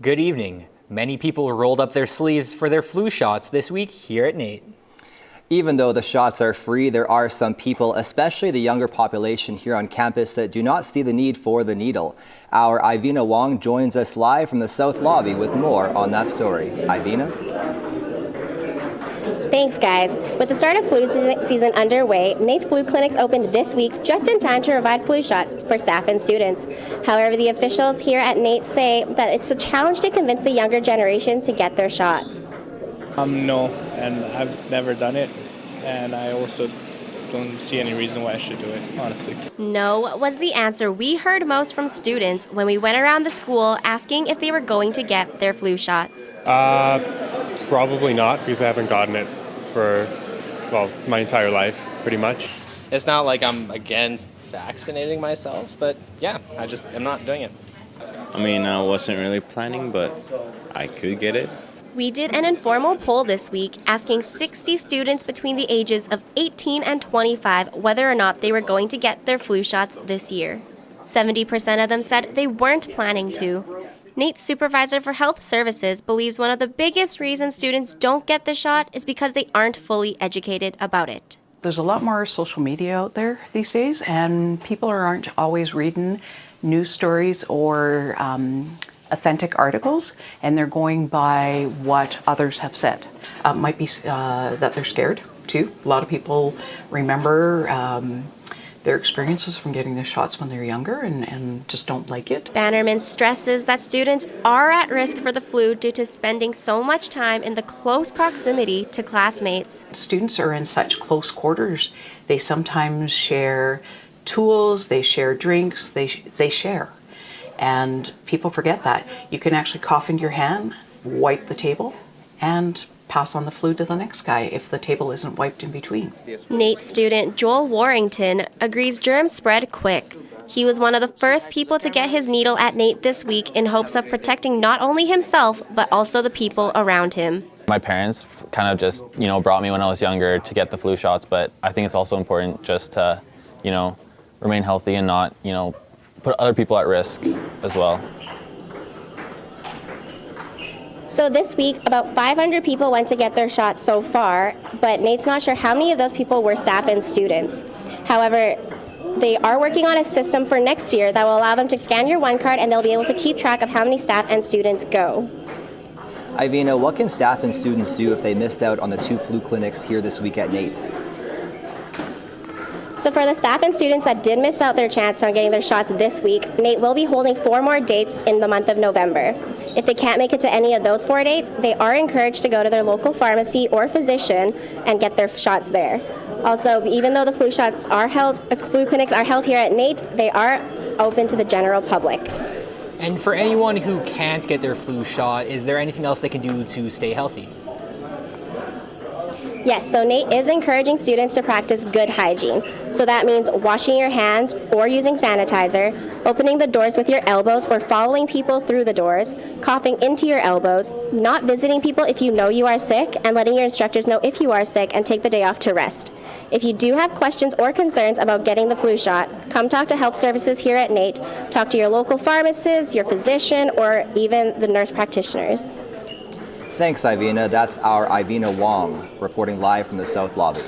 Good evening. Many people rolled up their sleeves for their flu shots this week here at NAIT. Even though the shots are free, there are some people, especially the younger population here on campus, that do not see the need for the needle. Our Ivena Wong joins us live from the South Lobby with more on that story. Ivena? Thanks, guys. With the start of flu season underway, NAIT's flu clinics opened this week just in time to provide flu shots for staff and students. However, the officials here at NAIT say that it's a challenge to convince the younger generation to get their shots. No, and I've never done it, and I also don't see any reason why I should do it, honestly. No was the answer we heard most from students when we went around the school asking if they were going to get their flu shots. Probably not, because I haven't gotten it for, well, my entire life, pretty much. It's not like I'm against vaccinating myself, but yeah, I just am not doing it. I mean, I wasn't really planning, but I could get it. We did an informal poll this week asking 60 students between the ages of 18 and 25 whether or not they were going to get their flu shots this year. 70% of them said they weren't planning to. NAIT's supervisor for health services believes one of the biggest reasons students don't get the shot is because they aren't fully educated about it. There's a lot more social media out there these days, and people aren't always reading news stories or authentic articles, and they're going by what others have said. Might be that they're scared too. A lot of people remember their experiences from getting the shots when they're younger and just don't like it. Bannerman stresses that students are at risk for the flu due to spending so much time in the close proximity to classmates. Students are in such close quarters. They sometimes share tools, they share drinks, they share. And people forget that. You can actually cough into your hand, wipe the table, and pass on the flu to the next guy if the table isn't wiped in between. NAIT student Joel Warrington agrees germs spread quick. He was one of the first people to get his needle at NAIT this week in hopes of protecting not only himself, but also the people around him. My parents kind of just, brought me when I was younger to get the flu shots, but I think it's also important just to, remain healthy and not, put other people at risk as well. So this week, about 500 people went to get their shots so far, but NAIT's not sure how many of those people were staff and students. However, they are working on a system for next year that will allow them to scan your one card and they'll be able to keep track of how many staff and students go. Ivena, what can staff and students do if they missed out on the 2 flu clinics here this week at NAIT? So for the staff and students that did miss out their chance on getting their shots this week, NAIT will be holding 4 more dates in the month of November. If they can't make it to any of those 4 dates, they are encouraged to go to their local pharmacy or physician and get their shots there. Also, even though the flu clinics are held here at NAIT, they are open to the general public. And for anyone who can't get their flu shot, is there anything else they can do to stay healthy? Yes, so NAIT is encouraging students to practice good hygiene. So that means washing your hands or using sanitizer, opening the doors with your elbows or following people through the doors, coughing into your elbows, not visiting people if you know you are sick, and letting your instructors know if you are sick and take the day off to rest. If you do have questions or concerns about getting the flu shot, come talk to health services here at NAIT. Talk to your local pharmacist, your physician, or even the nurse practitioners. Thanks, Ivena. That's our Ivena Wong reporting live from the South Lobby.